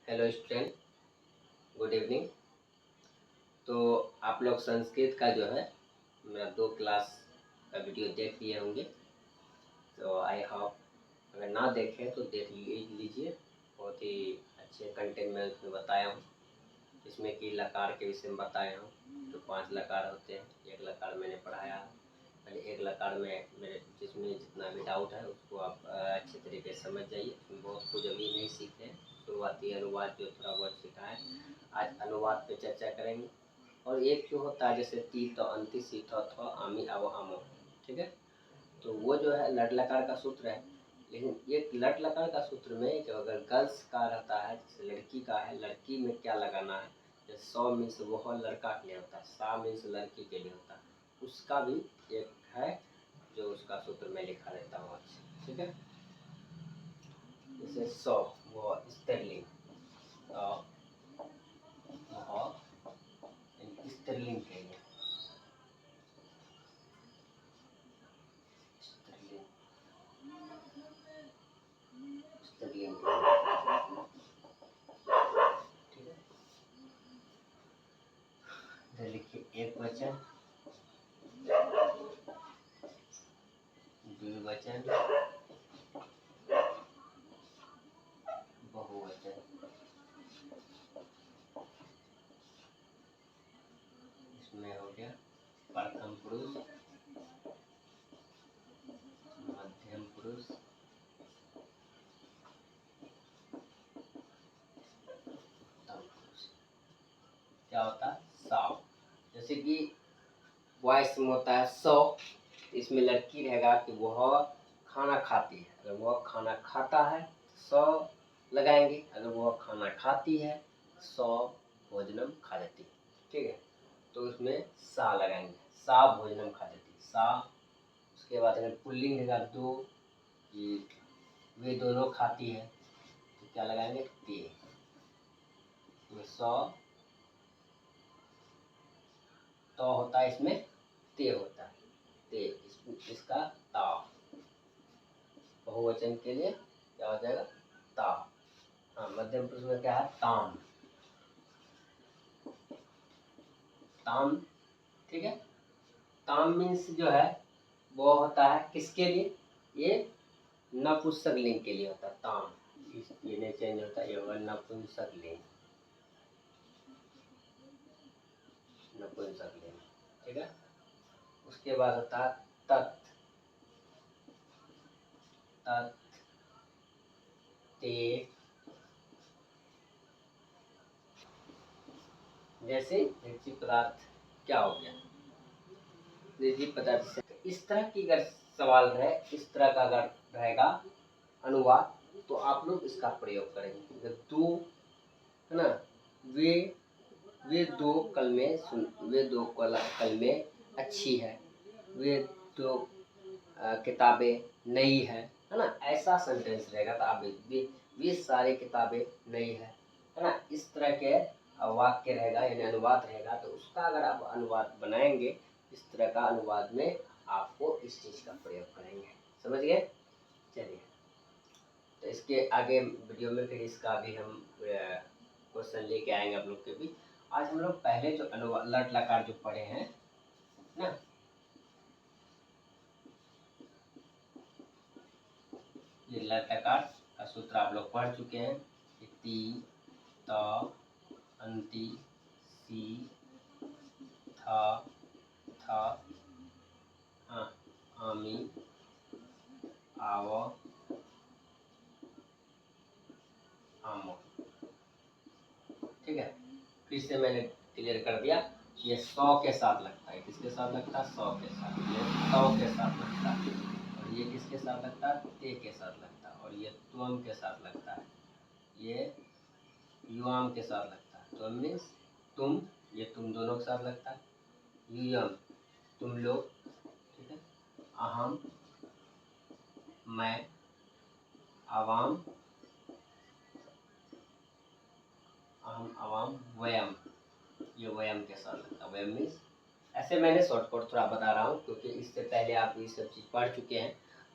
Hello student, good evening. तो आप लोग संस्कृत का जो है मेरा 2 क्लास का वीडियो देख लिए होंगे। तो आई होप अगर ना देखें तो देख लीजिए। बहुत ही अच्छे कंटेंट मैं उसमें बताया हूँ, जिसमें कि लकार के विषय में बताया हूँ। जो 5 लकार होते हैं, 1 लकार मैंने पढ़ाया है। पहले 1 लकार में मेरे जिसमें जितना भी डाउट है उसको आप अच्छे तरीके से समझ जाइए। उसमें बहुत कुछ अभी नहीं सीखे हैं। शुरुआती अनुवाद जो थोड़ा बहुत सीखा है, आज अनुवाद पे चर्चा करेंगे। और एक जो होता है जैसे ती तो अंति सी थ आमी अव आमो, ठीक है। तो वो जो है लट लकार का सूत्र है। लेकिन ये लट लकार का सूत्र में जो अगर गर्ल्स का रहता है, जैसे लड़की का है, लड़की में क्या लगाना है, जैसे सौ मीन्स वह लड़का के लिए होता है, सा मीन्स लड़की के लिए होता है। उसका भी एक है जो उसका सूत्र में लिखा रहता हूँ, ठीक है। जैसे सौ वो स्त्रीलिंग, स्त्रीलिंग के लिए स्त्रीलिंग के लिए, ठीक है। लिखिए एक वचन, द्विवचन, बहुवचन। इसमें हो गया प्रथम पुरुष, मध्यम पुरुष, उत्तम पुरुष। क्या होता है? साव। जैसे कि वॉइस में होता है सौ, इसमें लड़की रहेगा कि वह खाना खाती है। अगर वह खाना खाता है सौ लगाएंगे, अगर वह खाना खाती है सौ भोजनम खादति, ठीक है। तो इसमें सा लगाएंगे, सा भोजनम खादति, सा। उसके बाद अगर पुल्लिंग रहेगा दो, ये वे दोनों खाती है, तो क्या लगाएंगे? ते। तो सौ तो होता है, इसमें ते होता है, ते। इसका ता। बहुवचन के लिए क्या हो जाएगा? ता। हाँ, मध्यम पुरुष में क्या है? ताम, ताम, ठीक है। ताम मीन्स जो है वो होता है किसके लिए? ये नपुंसकलिंग के लिए होता है ताम। ये नहीं चेंज होता, ये होगा नपुंसकलिंग, नपुंसकलिंग, ठीक है। उसके बाद होता है तत्, तत्, ते। जैसे निर्जीव पदार्थ क्या हो गया? निर्जीव पदार्थ से इस तरह की अगर सवाल रहे, इस तरह का अगर रहेगा अनुवाद, तो आप लोग इसका प्रयोग करेंगे। अगर दो है ना, वे दो कलमें वे दो कलमें अच्छी है, वे दो किताबें नई है ना, ऐसा सेंटेंस रहेगा। तो आप वे सारी किताबें नई है ना, इस तरह के वाक्य रहेगा, यानी अनुवाद रहेगा। तो उसका अगर आप अनुवाद बनाएंगे, इस तरह का अनुवाद में आपको इस चीज़ का प्रयोग करेंगे। समझ गए? चलिए, तो इसके आगे वीडियो में फिर इसका भी हम क्वेश्चन लेके आएंगे आप लोग के भी। आज हम लोग पहले जो अनुवाद लट लकार जो पढ़े हैं ना, ये लट लकार का सूत्र आप लोग पढ़ चुके हैं। ती, त, अंति, सी, था, था, आमी, आव, आमो, ठीक है। फिर से मैंने क्लियर कर दिया। ये 100 के साथ लगता है, किसके साथ लगता है? 100 के साथ। ये 100 के साथ लगता है, और ये किसके साथ लगता है? ते के साथ लगता है। और ये त्वम के साथ लगता है, ये युआम के साथ लगता है। त्वम मीन्स तुम, ये तुम दोनों के साथ लगता है। युयम तुम लोग, ठीक है। अहम मैं, आवाम, अहम आवाम, वयम, ये वयम के साथ लगता है। वयम मीन्स ऐसे मैंने शॉर्टकट थोड़ा बता रहा हूँ, क्योंकि इससे पहले आप ये सब चीज़ पढ़ चुके हैं।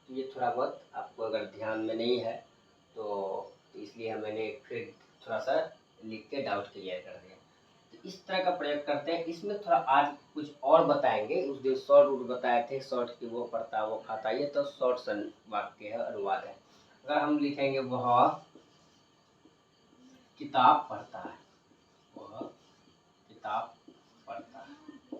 तो ये थोड़ा बहुत आपको अगर ध्यान में नहीं है तो इसलिए मैंने फिर थोड़ा थोड़ा सा लिख के डाउट क्लियर कर दिया। तो इस तरह का प्रयोग करते हैं। इसमें थोड़ा आज कुछ और बताएंगे। उस दिन शॉर्ट रूट बताए थे, शॉर्ट की वो पढ़ता वो खाता, ये तो शॉर्ट वाक्य है, अनुवाद है। अगर हम लिखेंगे वह किताब पढ़ता है, वह किताब पढ़ता है,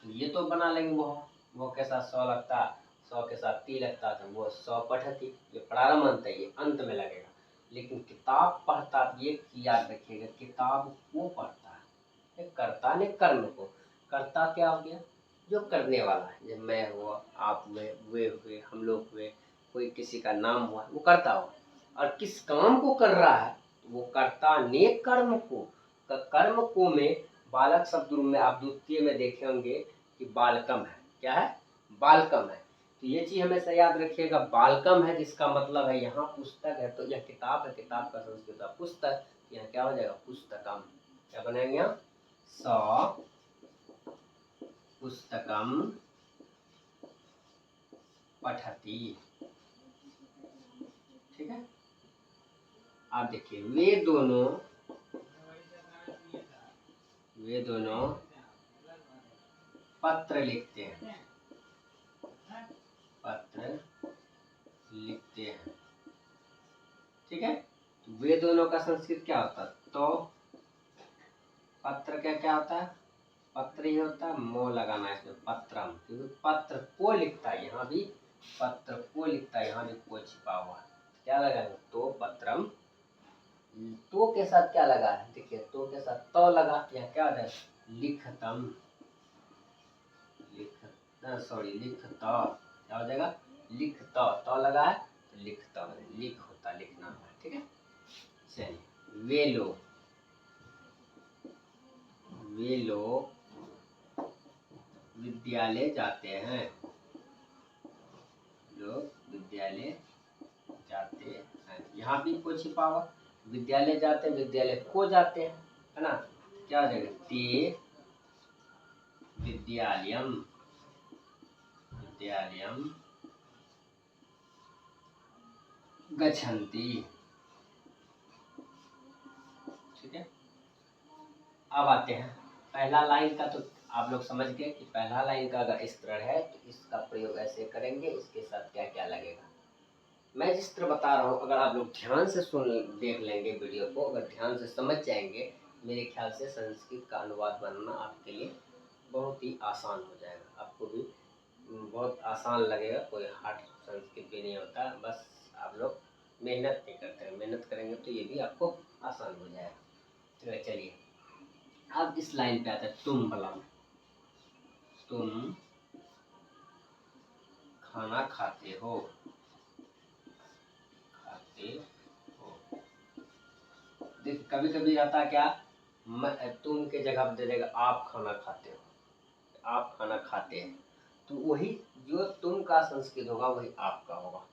तो ये तो बना लेंगे। वो के साथ सौ लगता, सौ के साथ ती लगता, तो वो सौ पठती, ये प्रारंभ अंत है, ये अंत में लगेगा। लेकिन किताब पढ़ता, ये याद रखिएगा, किताब को पढ़ता है। ये कर्ता ने कर्म को, कर्ता क्या हो गया, जो करने वाला है। जब मैं हुआ, आप हुए, वे हुए, हम लोग हुए, कोई किसी का नाम हुआ, वो कर्ता हुआ। और किस काम को कर रहा है, वो कर्ता ने कर्म को। कर्म को में बालक शब्द में आप द्वितीय में देखे होंगे कि बालकम है। क्या है, बालकम है। तो ये चीज हमेशा याद रखिएगा, बालकम है जिसका मतलब है यहाँ पुस्तक है, तो यह किताब है, किताब का संस्कृत है पुस्तक, यहाँ क्या हो जाएगा, पुस्तकम। क्या बनाएंगे यहाँ, स पुस्तकम पठती। ठीक है, आप देखिए, वे दोनों पत्र लिखते हैं, पत्र लिखते हैं। ठीक है, तो वे दोनों का संस्कृत क्या होता है, तो पत्र क्या होता है, पत्र ही होता है, मो लगाना है इसमें, पत्रम, क्योंकि पत्र को लिखता है, यहाँ भी पत्र को लिखता है, यहाँ भी को छिपा हुआ है। क्या लगा है, तो पत्रम, तो के साथ क्या लगा है, देखिए तो के साथ तो लगा, यहाँ क्या है, लिखतम, लिखता, क्या हो जाएगा, लिखता, तो लगा है, तो लिखता, लिख होता, लिखना है। ठीक है, चलिए, वे लोग विद्यालय जाते हैं, लोग विद्यालय जाते हैं, यहाँ भी कोई छिपा हुआ, विद्यालय जाते हैं, विद्यालय को जाते हैं, है ना, क्या हो जाएगा, ते विद्यालयम, विद्यालयम गच्छन्ति। ठीक है, अब आते हैं पहला लाइन का, तो आप लोग समझ गए कि पहला लाइन का अगर इस तरह है तो इसका प्रयोग ऐसे करेंगे, इसके साथ क्या क्या लगेगा। मैं जिस तरह बता रहा हूँ, अगर आप लोग ध्यान से देख लेंगे वीडियो को, अगर ध्यान से समझ जाएंगे, मेरे ख्याल से संस्कृत का अनुवाद बनना आपके लिए बहुत ही आसान हो जाएगा। आपको भी बहुत आसान लगेगा, कोई हार्ड संस्कृत भी नहीं होता, बस आप लोग मेहनत नहीं करते हैं, मेहनत करेंगे तो ये भी आपको आसान हो जाएगा। तो चलिए, अब इस लाइन पे आता है तुम वाला, तुम खाना खाते हो, देख कभी कभी रहता क्या, तुम के जगह पे दे देगा आप खाना खाते हो, आप खाना खाते हैं, तो वही जो तुम का संस्कृत होगा वही आपका होगा।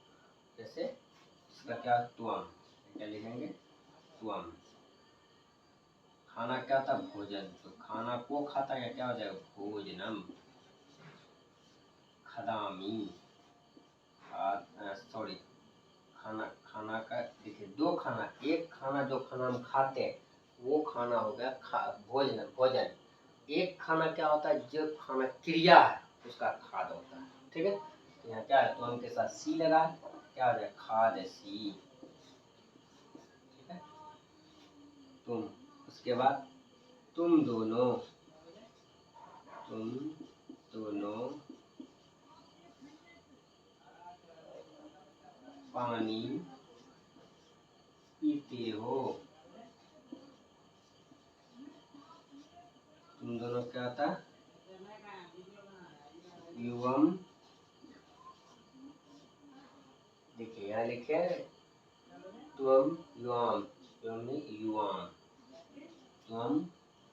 जैसे इसका क्या, त्वम, क्या लिखेंगे, त्वम। खाना क्या था, भोजन, तो खाना को खाता है, क्या हो जाएगा, भोजनम। खदामी, सॉरी, खाना का देखिए, दो खाना, एक खाना जो खाना हम खाते हैं वो खाना हो गया भोजन। एक खाना क्या होता है, जो खाना क्रिया है उसका खाद होता है। ठीक है, तो यहाँ क्या है, तो हम के साथ सी लगा है, क्या हो जाए, खाद सी। ठीक है, तुम, उसके बाद तुम दोनों पानी पीते हो, तुम दोनों क्या होता है, युवम, देखिए यहाँ लिखे तुम युवाम, युवाम, तुम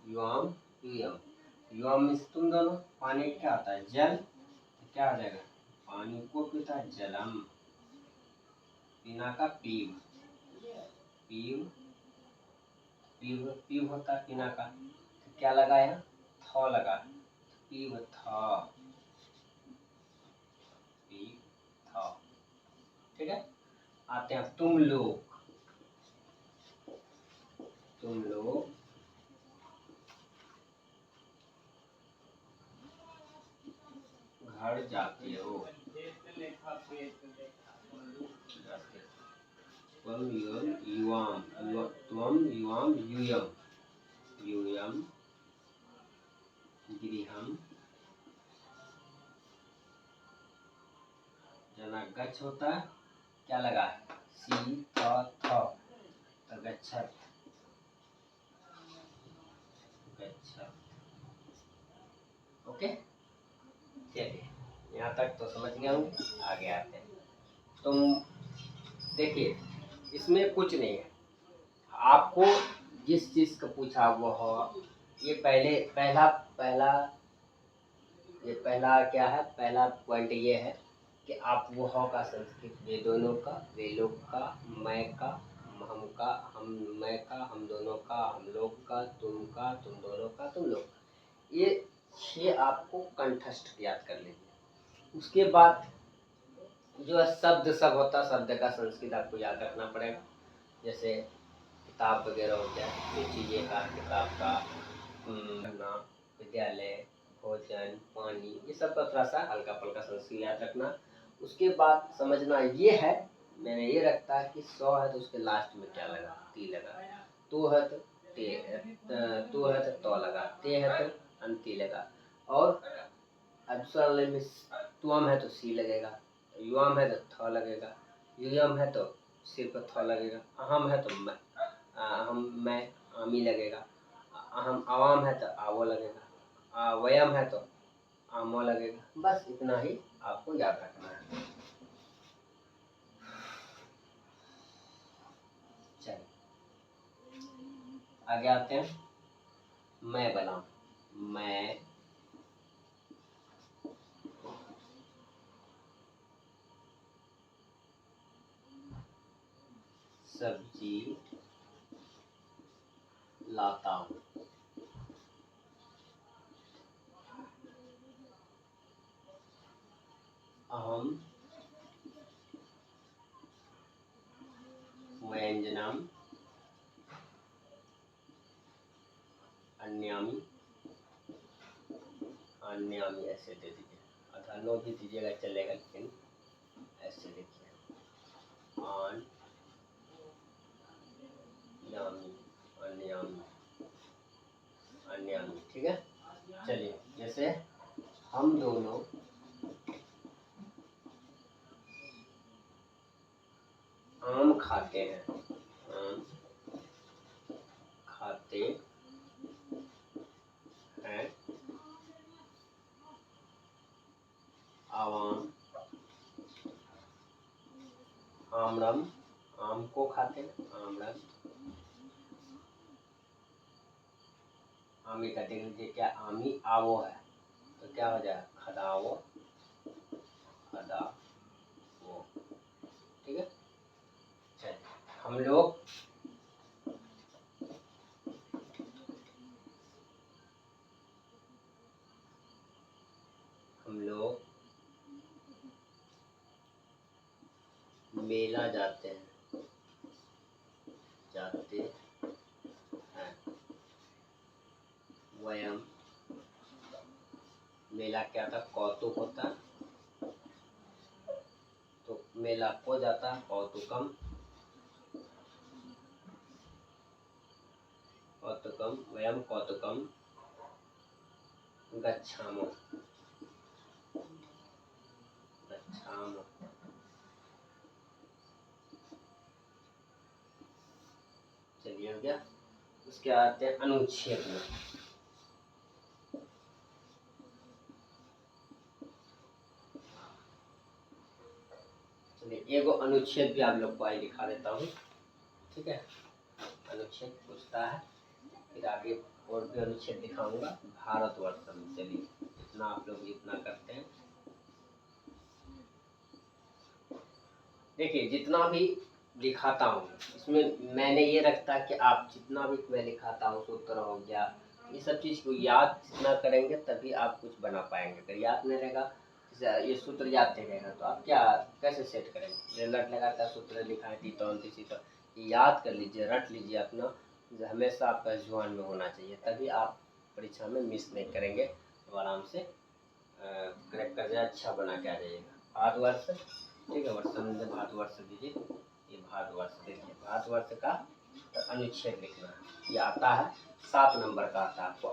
युवाम, युवाम मीन्स तुम दोनों, पानी क्या होता है, जल, तो क्या हो जाएगा, पानी को पीता है, जलम। पीना का पीव, पीव, पीव होता है पीना का, तो क्या लगा है, थ लगा, पीव था, पीव था। ठीक है, आते हैं तुम लोग, तुम लोग घर जाते हो। त्वम युवाम यूयम यूयम गृहम जना गच्छ होता है, क्या लगा है, सी थ गच्छत गच्छत। ओके, चलिए यहाँ तक तो समझ गया हूँ, आगे आते हैं। तुम देखिए, इसमें कुछ नहीं है, आपको जिस चीज़ का पूछा वो हो, ये पहला क्या है, पहला पॉइंट ये है कि आप वो हो का संस्कृत, वे दोनों का, वे लोग का, मैं का, हम का, मैं का, हम दोनों का, हम लोग का, तुम दोनों का, तुम लोग का। ये 6 आपको कंठस्थ याद कर लीजिए। उसके बाद जो शब्द सब होता, शब्द का संस्कृत आपको याद रखना पड़ेगा। जैसे किताब वगैरह हो गया, जो चीज़ें का, किताब का, विद्यालय, भोजन, पानी, ये सब का थोड़ा सा हल्का फुल्का संस्कृत याद रखना। उसके बाद समझना ये है, मैंने ये रखता है कि 100 है तो उसके लास्ट में क्या लगा, ती लगा। तो है तो तो है तो लगा, ते है तो अंति लगा। और दूसरा वाले में तुम है तो सी लगेगा, युवाम है तो थ लगेगा, युयम है तो सिर पर थ लगेगा, अहम है तो मैं आमी लगेगा, अहम आवाम है तो आवो लगेगा, वयम है तो आमो लगेगा। बस इतना ही आपको याद रखना है। चलिए आगे आते हैं। मैं बनाऊं, मैं सब्जी लाता हूँ। अहम व्यंजनम अन्यामी, अन्यामी ऐसे दे दीजिए, अथा नो भी दीजिएगा चलेगा, लेकिन ऐसे लिखिए, आन यामी, अन्यामी, अन्यामी, ठीक है। चलिए, जैसे हम दोनों आम खाते हैं, आम खाते हैं, आवाम आमरम, आम को खाते हैं, आमरम, आमी का देख लीजिए, क्या आमी आवो है तो क्या हो जाएगा, खदावो, खदावो, ठीक है। चलिए, हम लोग मेला जाते हैं, जाते हैं, वयम, मेला क्या था, कौतुक होता है, तो मेला को जाता है कौतुकम, कौतुकम, वयम कौतुकम गच्छामो, गच्छामो। चलिए हो गया। उसके आते हैं अनुच्छेद में। चलिए एगो अनुच्छेद भी आप लोग को आई दिखा देता हूँ, ठीक है। अनुच्छेद पूछता है, फिर आगे और भी अनुच्छेद दिखाऊंगा। भारतवर्ष में चलिए इतना आप लोग जितना करते हैं, देखिए जितना भी दिखाता हूँ इसमें मैंने ये रखता है कि आप जितना भी मैं दिखाता हूँ, सूत्र हो गया, ये सब चीज़ को याद जितना करेंगे तभी आप कुछ बना पाएंगे। अगर याद नहीं रहेगा, ये सूत्र याद नहीं रहेगा तो आप क्या कैसे सेट करेंगे। लट लगा कर सूत्र लिखा है, तीतौन तीसी तो याद कर लीजिए, रट लीजिए अपना, जो हमेशा आपका जुबान में होना चाहिए, तभी आप परीक्षा में मिस नहीं करेंगे, तो आराम से क्रैक कर जाए, अच्छा बना के आ जाइएगा। भारतवर्ष, ठीक है, वर्ष में भारतवर्ष दीजिए। ये भारतवर्ष देखिए, भारतवर्ष का अनुच्छेद लिखना है। ये आता है 7 नंबर का आता है आपको,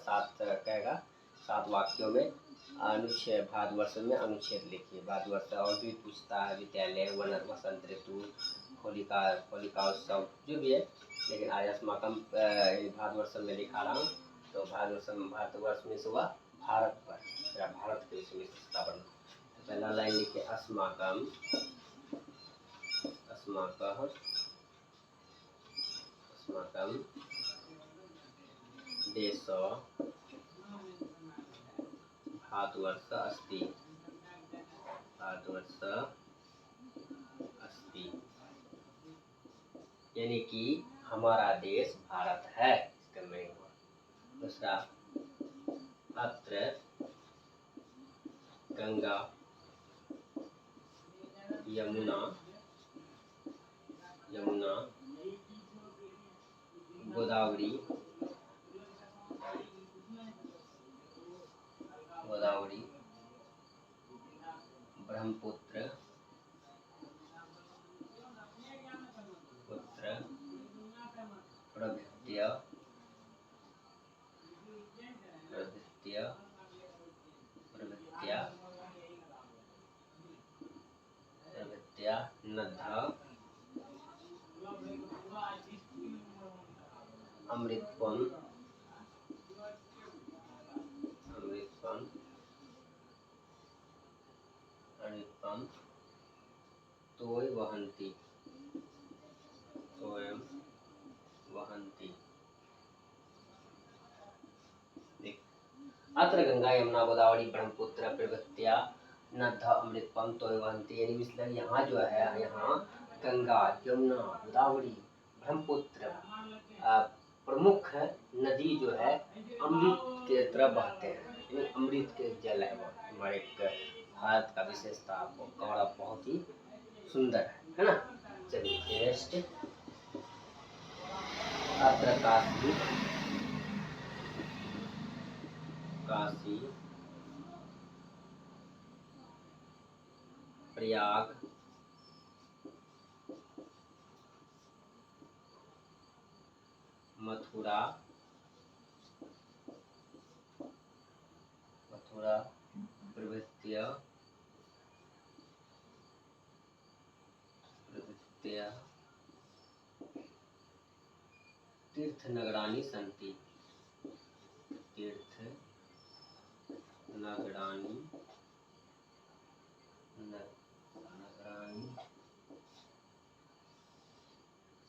7 कहेगा, 7 वाक्यों में अनुच्छेद, भारतवर्ष में अनुच्छेद लिखिए। भारतवर्ष और भी पूछता है, विद्यालय, वसंत ऋतु, होलिका उत्सव, जो भी है, लेकिन आज अस्माकम भारतवर्ष में लिखा रहा हूँ, तो भारतवर्ष में से हुआ भारत पर, या भारत के उसमें विशेषता बनना। तो पहला लाइन लिखिए, अस्माकम, अस्माकः, अस्माकं देशः भारतवर्ष अस्ति, भारतवर्ष अस्ति, यानी कि हमारा देश भारत है, इसका मीनिंग हुआ। दूसरा, अत्र गंगा यमुना, यमुना गोदावरी, गोदावरी ब्रह्मपुत्र, पुत्र प्रभृत्य, प्रभृत्य, प्रभृत्या, प्रभृत्या नद्यः अमृतत्वं, अमृतत्वं, अमृतत्वं तोय वहन्ति, तोयं वहन्ति। अत्र गंगा यमुना गोदावरी ब्रह्मपुत्र प्रभृत्या नद्यः अमृतत्वं तोय वहन्ति, यानी मतलब यहाँ जो है, यहाँ गंगा यमुना गोदावरी ब्रह्मपुत्र प्रमुख नदी जो है अमृत के तरह बहते हैं, यानी अमृत के जल है वो। हमारे भारत का विशेषता आपको कमरा बहुत ही सुंदर है ना। चलिए नेक्स्ट, अत्र काशी, काशी प्रयाग मथुरा, मथुरा प्रभृत्य, प्रभृत्य तीर्थनगराणि सन्ति, तीर्थ नगराणि, नगराणि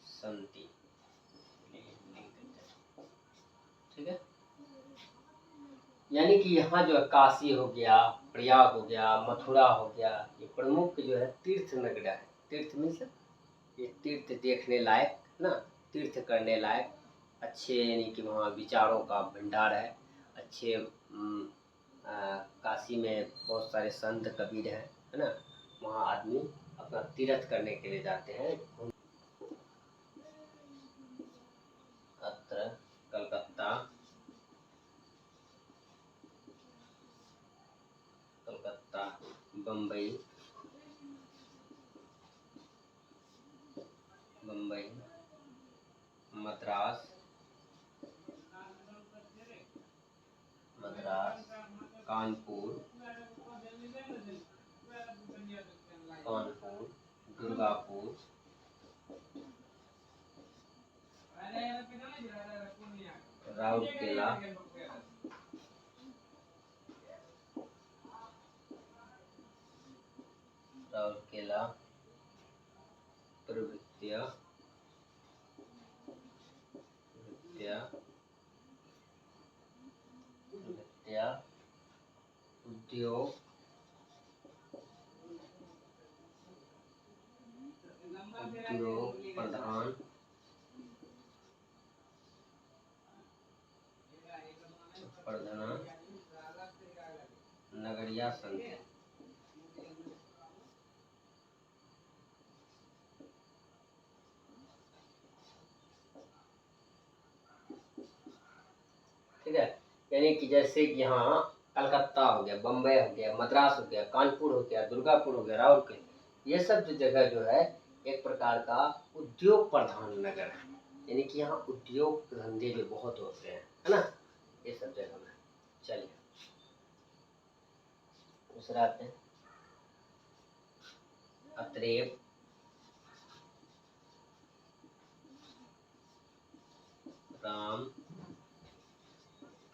सन्ति, ठीक है। यानी कि यहाँ जो है काशी हो गया, प्रयाग हो गया, मथुरा हो गया, ये प्रमुख जो है तीर्थ नगर है। तीर्थ मीन्स ये तीर्थ देखने लायक ना, तीर्थ करने लायक अच्छे, यानी कि वहाँ विचारों का भंडार है। अच्छे काशी में बहुत सारे संत कबीर हैं, है ना, वहाँ आदमी अपना तीर्थ करने के लिए जाते हैं। अत्र कलकत्ता, कलकत्ता बम्बई, बम्बई मद्रास, मद्रास कानपुर, कानपुर दुर्गापुर, राउरकेला, राउरकेला प्रभृत्य, प्रभृत्या, प्रभृत्या उद्योग, उद्योग प्रधान, प्रधान नगरिया सन्ति। यानी कि जैसे कि यहाँ कलकत्ता हो गया, बम्बई हो गया, मद्रास हो गया, कानपुर हो गया, दुर्गापुर हो गया, राउरकेला, ये सब जो जगह जो है एक प्रकार का उद्योग प्रधान नगर है। यानी कि यहाँ उद्योग धंधे जो बहुत होते हैं, है ना, ये सब जगह में। चलिए दूसरा आते हैं, अतरेब, राम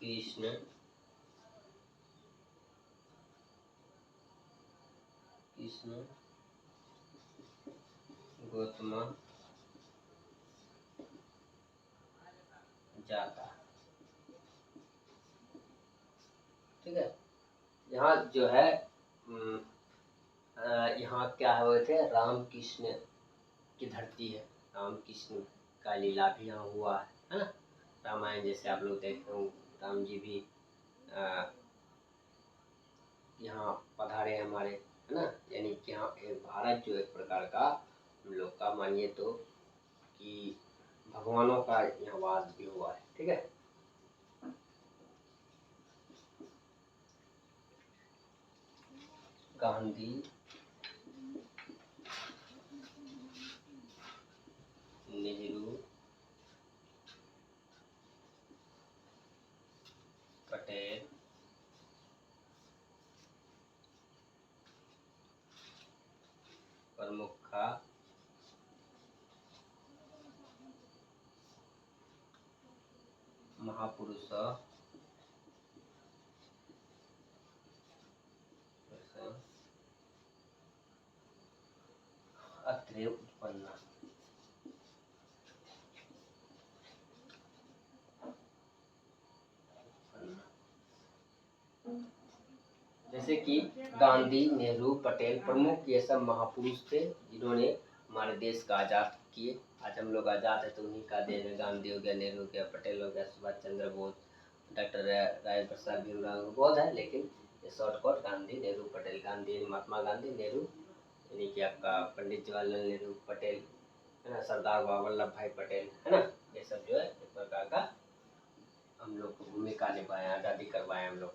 कृष्ण गौतम जाता। ठीक है, यहाँ जो है यहाँ क्या हुए थे, राम कृष्ण की धरती है, राम कृष्ण का लीला भी यहाँ हुआ है ना। रामायण जैसे आप लोग देखे होंगे, राम जी भी यहाँ पधारे हमारे, है ना। यानी कि यहाँ भारत जो एक प्रकार का हम लोग का मानिए तो कि भगवानों का यहाँ वास भी हुआ है। ठीक है, गांधी, नेहरू, पटेल, प्रमुख, महापुरुष, अत्रे उत्पन्न। जैसे कि गांधी, नेहरू, पटेल प्रमुख, ये सब महापुरुष थे जिन्होंने हमारे देश का आज़ाद किए। आज हम लोग आज़ाद है तो उन्हीं का देन है। गांधी हो गया, नेहरू हो गया, पटेल हो गया, सुभाष चंद्र बोस, डॉक्टर राजेंद्र प्रसाद, भीमराव बहुत है, लेकिन ये शॉर्टकट गांधी, नेहरू, पटेल। गांधी महात्मा गांधी, नेहरू यानी कि आपका पंडित जवाहरलाल नेहरू, पटेल है ना, सरदार वल्लभ भाई पटेल, है ना। ये सब जो है एक प्रकार का हम लोग को भूमिका निभाए, आज़ादी करवाए हम लोग।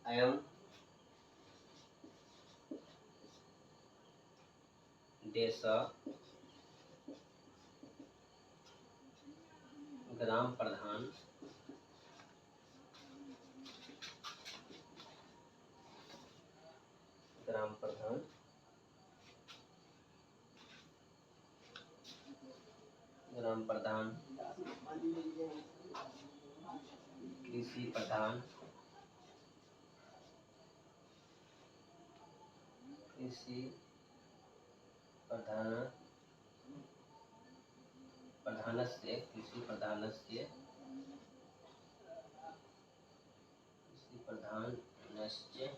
अयम देश ग्राम प्रधान ग्राम प्रधान ग्राम प्रधान कृषि प्रधान कृषि प्रधान प्रधानस्य कृषि प्रधानस्य कृषि प्रधानस्य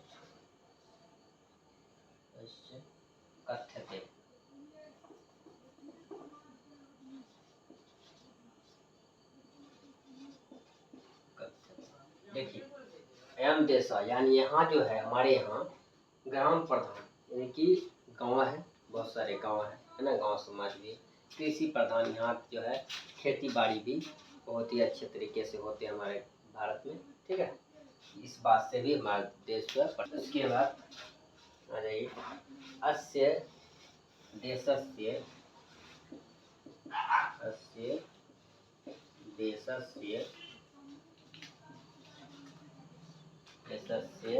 कथ्यते। देखिए अयम देश यानी यहाँ जो है हमारे यहाँ ग्राम प्रधान यानी कि गांव है, बहुत सारे गांव है ना, गांव समाज भी। कृषि प्रधान यहाँ जो है खेती बाड़ी भी बहुत ही अच्छे तरीके से होते हैं हमारे भारत में। ठीक है, इस बात से भी हमारे देश पर। उसके बाद आ जाइए, अस्य देशस्य अस्य देशस्य देशस्य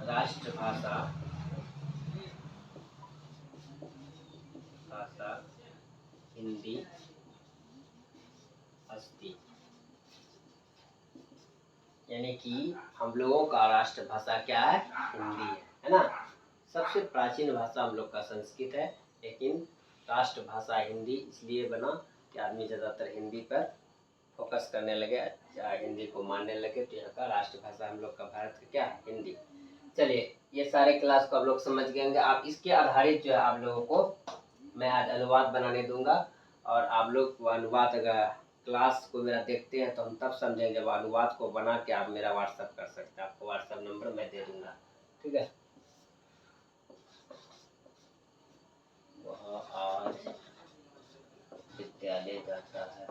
राष्ट्रभाषा हिंदी अस्ति। यानी कि हम लोगों का राष्ट्रभाषा क्या है, हिंदी है ना। सबसे प्राचीन भाषा हम लोग का संस्कृत है, लेकिन राष्ट्रभाषा हिंदी इसलिए बना कि आदमी ज़्यादातर हिंदी पर फोकस करने लगे, हिंदी को मानने लगे, तो यहाँ का राष्ट्रभाषा हम लोग का भारत का क्या है, हिंदी। चलिए ये सारे क्लास को आप लोग समझ गए होंगे। आप इसके आधारित जो है आप लोगों को मैं आज अनुवाद बनाने दूंगा, और आप लोग वो अनुवाद अगर क्लास को मेरा देखते हैं तो हम तब समझेंगे जब अनुवाद को बना के आप मेरा व्हाट्सअप कर सकते हैं। आपको व्हाट्सअप नंबर मैं दे दूंगा। ठीक है, वह आज विद्यालय जाता है।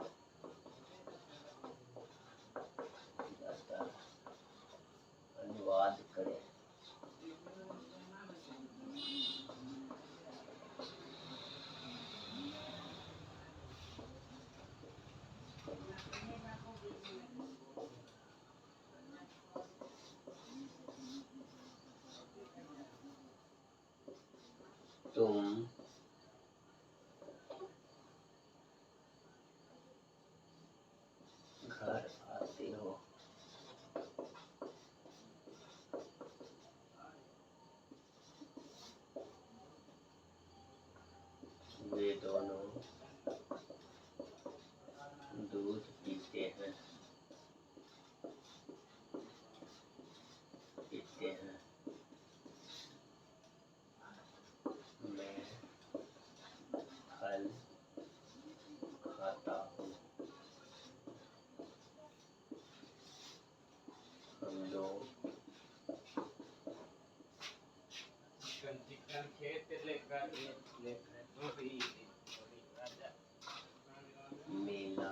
मेला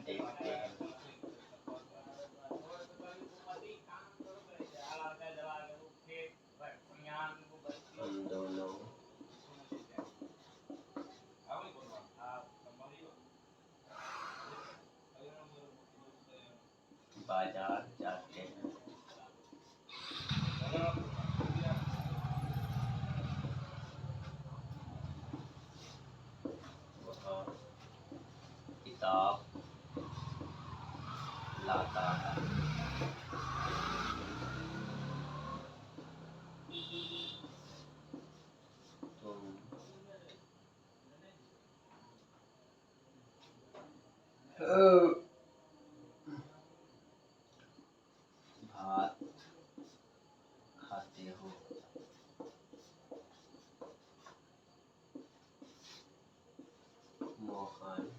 देखते हैं। हम दोनों बाजार जाते हैं। वह किताब लाता है। तुम भात खाते हो। मोहन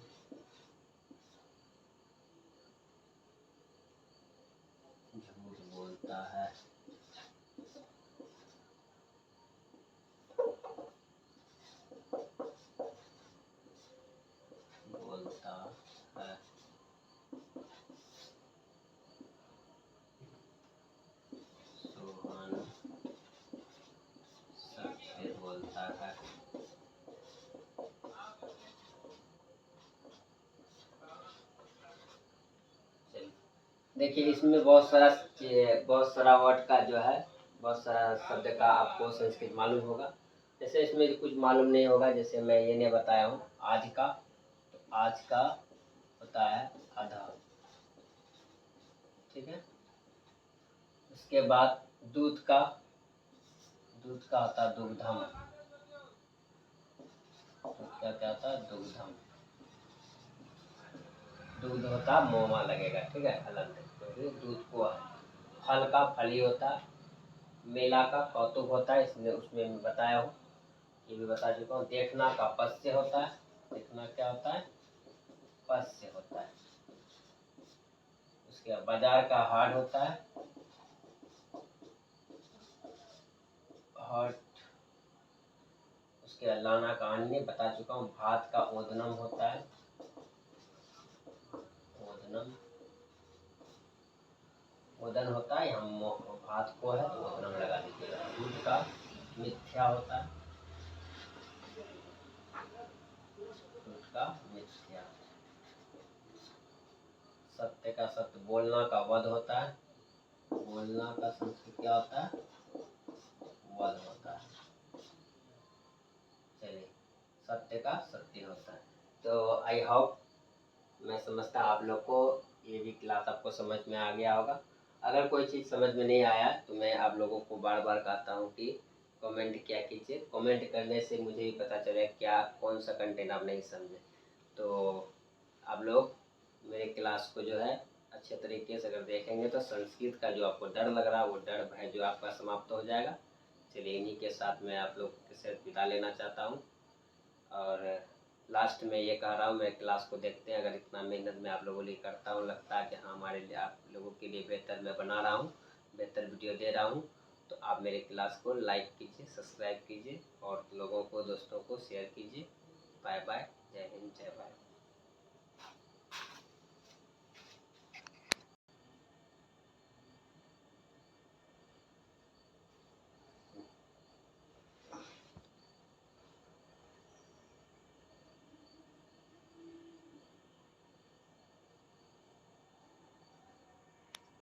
झूठ बोलता है। बोलता है। सोहन सत्य बोलता है। देखिए, इसमें बहुत सारा वर्ड का जो है, बहुत सारा शब्द का आपको संस्कृत मालूम होगा। जैसे इसमें कुछ मालूम नहीं होगा, जैसे मैं ये नहीं बताया हूँ आज का, तो आज का होता है आधा, ठीक है। उसके बाद दूध का होता है दुग्धम। दूध का क्या होता है? दुग्धम। दूध होता मोमा लगेगा, ठीक है, हलंत, क्योंकि दूध को है। फल का फली होता है। मेला का कौतुक होता है, इसमें उसमें मैं बताया हूँ, ये भी बता चुका हूँ। देखना का पश्य होता है। देखना क्या होता है? पश्य होता है। उसके बाद बाजार का हाट होता है। हाट। उसके बाद लाना का अन्य बता चुका हूँ। भात का ओदनम होता है। ओदनम, ओदन होता है, यहाँ भात को है तो ओदनम लगा दीजिएगा। दूध का मिथ्या होता है। दूध का मिथ्या। सत्य का सत्य, बोलना का वध होता है। बोलना का संस्कृत क्या होता है? वध होता है। चलिए, सत्य का सत्य होता है। तो आई होप, मैं समझता आप लोग को ये भी क्लास आपको समझ में आ गया होगा। अगर कोई चीज़ समझ में नहीं आया तो मैं आप लोगों को बार बार कहता हूँ कि कमेंट किया कीजिए। कमेंट करने से मुझे भी पता चले क्या कौन सा कंटेंट आप नहीं समझे। तो आप लोग मेरे क्लास को जो है अच्छे तरीके से अगर देखेंगे तो संस्कृत का जो आपको डर लग रहा है, वो डर भय जो आपका समाप्त हो जाएगा। चलिए, इन्हीं के साथ मैं आप लोग के साथ विदा लेना चाहता हूँ। और लास्ट में ये कह रहा हूँ, मैं क्लास को देखते हैं, अगर इतना मेहनत मैं आप लोगों के लिए करता हूँ, लगता है कि हाँ हमारे लिए, आप लोगों के लिए बेहतर मैं बना रहा हूँ, बेहतर वीडियो दे रहा हूँ, तो आप मेरे क्लास को लाइक कीजिए, सब्सक्राइब कीजिए और लोगों को, दोस्तों को शेयर कीजिए। Bye bye. जय हिंद, जय भारत।